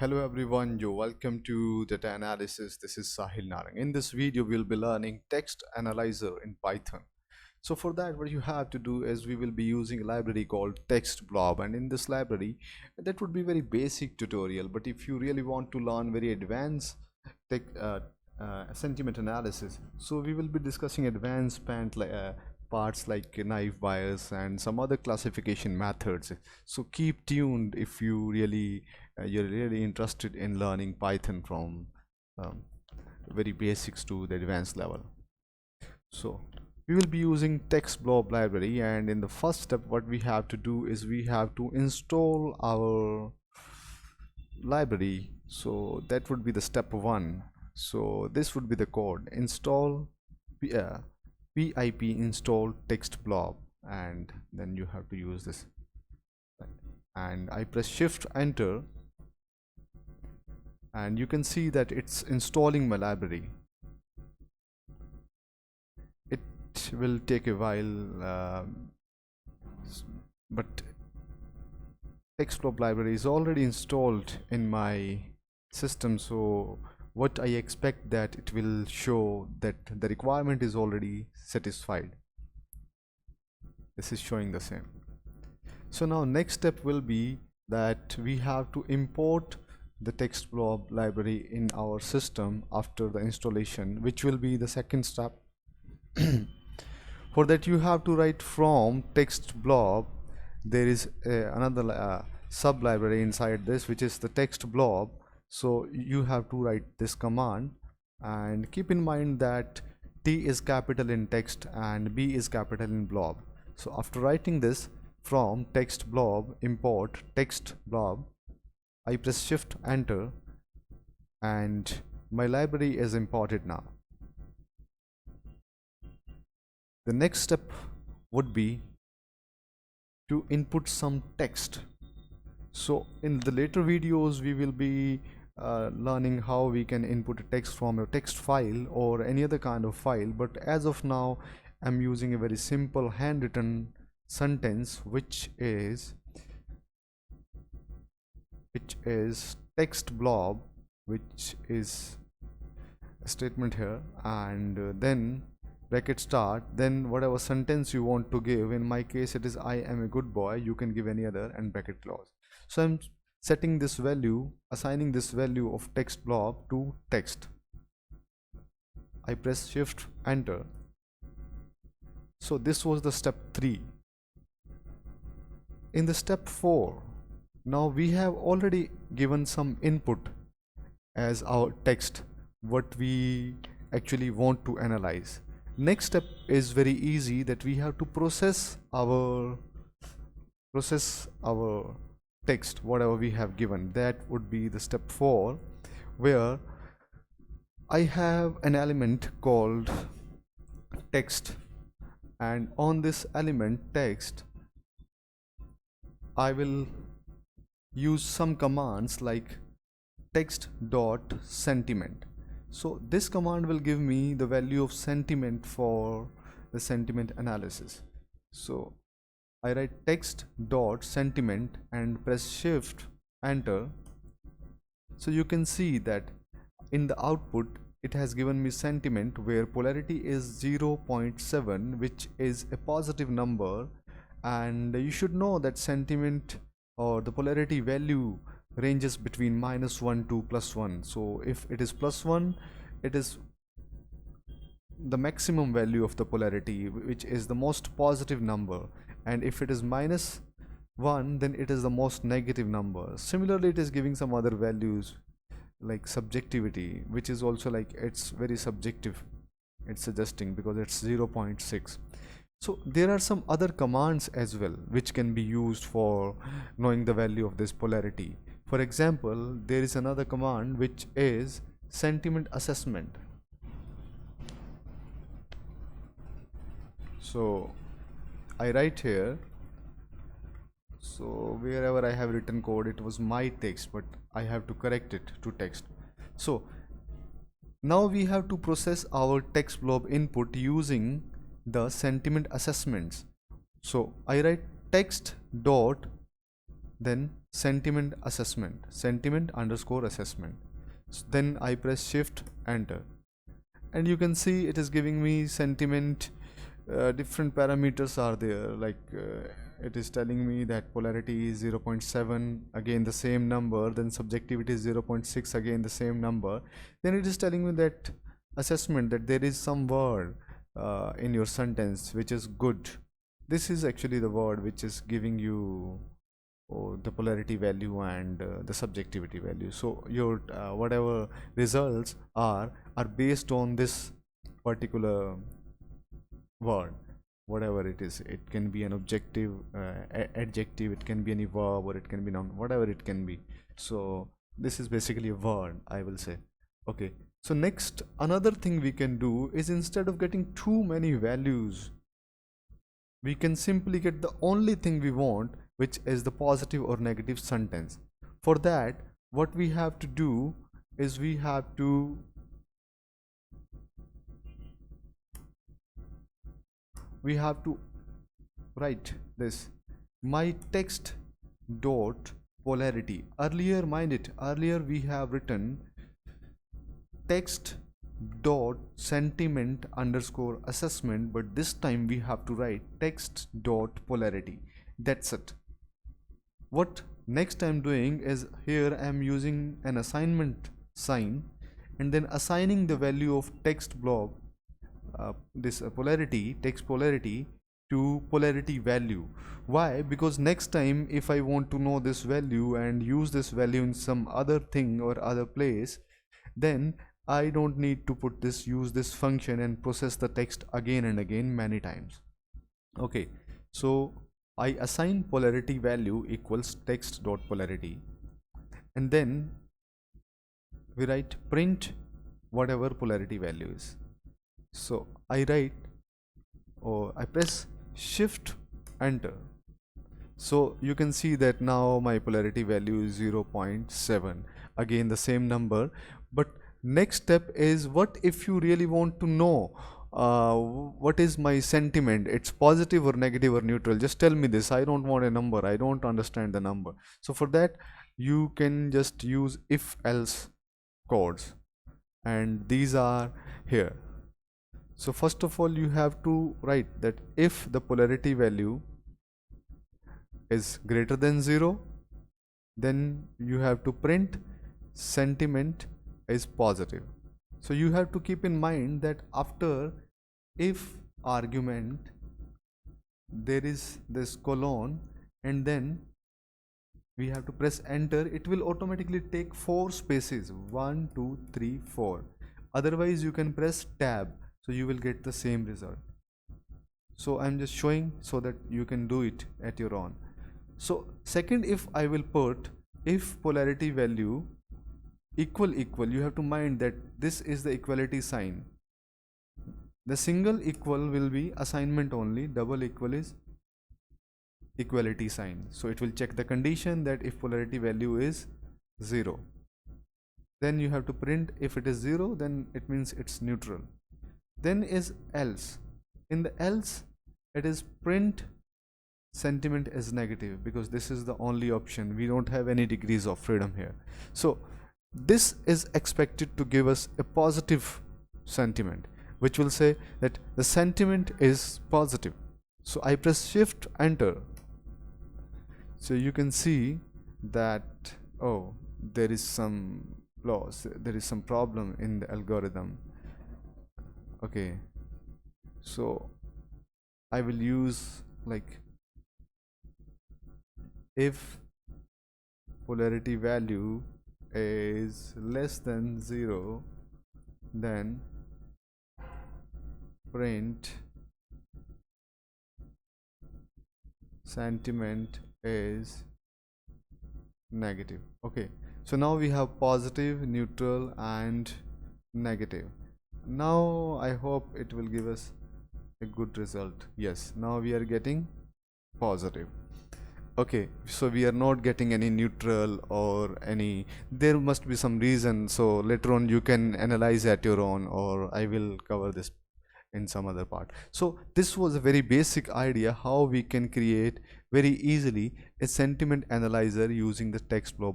Hello everyone, you're welcome to Data Analysis. This is Sahil Narang. In this video, we'll be learning text analyzer in Python. So for that, what you have to do is we will be using a library called text blob, and in this library, that would be very basic tutorial. But if you really want to learn very advanced sentiment analysis, so we will be discussing advanced parts like knife bias and some other classification methods. So keep tuned if you're really interested in learning Python from um, very basics to the advanced level. So we will be using text blob library, and in the first step what we have to do is we have to install our library. So that would be the step one. So this would be the code: install pip install text blob, and then you have to use this, and I press shift enter, and you can see that it's installing my library. It will take a while, but TextBlob library is already installed in my system, so what I expect that it will show that the requirement is already satisfied. This is showing the same. So now next step will be that we have to import the TextBlob library in our system after the installation, which will be the second step. For that you have to write from TextBlob. There is another sub library inside this, which is the TextBlob. So you have to write this command, and keep in mind that T is capital in text and B is capital in blob. So after writing this from TextBlob import TextBlob, I press shift enter, and my library is imported now. The next step would be to input some text. So in the later videos we will be learning how we can input a text from a text file or any other kind of file, but as of now I'm using a very simple handwritten sentence, which is text blob, which is a statement here, and then bracket start, then whatever sentence you want to give. In my case it is I am a good boy. You can give any other, and bracket close. So I'm setting this value, assigning this value of text blob to text. I press shift enter. So this was the step 3. In the step 4, now we have already given some input as our text, what we actually want to analyze. Next step is very easy, that we have to process our text, whatever we have given. That would be the step 4, where I have an element called text, and on this element text I will use some commands like text dot sentiment. So this command will give me the value of sentiment for the sentiment analysis. So I write text dot sentiment and press shift enter. So you can see that in the output it has given me sentiment where polarity is 0.7, which is a positive number, and you should know that sentiment or the polarity value ranges between -1 to +1. So if it is +1, it is the maximum value of the polarity, which is the most positive number, and if it is -1, then it is the most negative number. Similarly, it is giving some other values like subjectivity, which is also like, it's very subjective, it's suggesting, because it's 0.6. So there are some other commands as well which can be used for knowing the value of this polarity. For example, there is another command which is sentiment assessment. So I write here, so wherever I have written code, it was my text, but I have to correct it to text. So now we have to process our text blob input using the sentiment assessments. So I write text dot then sentiment assessment, sentiment underscore assessment. Then I press shift enter, and you can see it is giving me sentiment. Different parameters are there, like it is telling me that polarity is 0.7, again the same number, then subjectivity is 0.6, again the same number. Then it is telling me that assessment, that there is some word in your sentence which is good. This is actually the word which is giving you the polarity value and the subjectivity value. So your whatever results are based on this particular word, whatever it is. It can be an objective adjective, it can be any verb, or it can be noun, whatever it can be. So this is basically a word, I will say. Okay, so next, another thing we can do is, instead of getting too many values, we can simply get the only thing we want, which is the positive or negative sentence. For that, what we have to do is we have to write this my text dot polarity. Earlier, mind it, earlier we have written text dot sentiment underscore assessment, but this time we have to write text dot polarity. That's it. What next I'm doing is, here I'm using an assignment sign and then assigning the value of text block, this polarity, text polarity, to polarity value. Why? Because next time if I want to know this value and use this value in some other thing or other place, then I don't need to use this function and process the text again and again many times. Okay, so I assign polarity value equals text dot polarity, and then we write print whatever polarity value is. So I write, or I press shift enter. So you can see that now my polarity value is 0.7, again the same number. But next step is, what if you really want to know what is my sentiment, it's positive or negative or neutral? Just tell me this, I don't want a number, I don't understand the number. So for that, you can just use if else codes, and these are here. So first of all, you have to write that if the polarity value is greater than 0, then you have to print sentiment is positive. So you have to keep in mind that after if argument, there is this colon, and then we have to press enter. It will automatically take 4 spaces, 1 2 3 4. Otherwise you can press tab, so you will get the same result. So I'm just showing so that you can do it at your own. So second, if I will put if polarity value equal, you have to mind that this is the equality sign. The single equal will be assignment only, double equal is equality sign. So it will check the condition that if polarity value is 0, then you have to print if it is 0, then it means it's neutral. Then is else. In the else, it is print sentiment is negative, because this is the only option. We don't have any degrees of freedom here. So this is expected to give us a positive sentiment, which will say that the sentiment is positive. So I press shift enter. So you can see that, oh, there is some loss, there is some problem in the algorithm. Okay, so I will use like if polarity value is less than 0, then print sentiment is negative. Okay, so now we have positive, neutral and negative. Now I hope it will give us a good result. Yes, now we are getting positive. Okay, so we are not getting any neutral or any, there must be some reason. So later on you can analyze at your own, or I will cover this in some other part. So this was a very basic idea how we can create very easily a sentiment analyzer using the text flow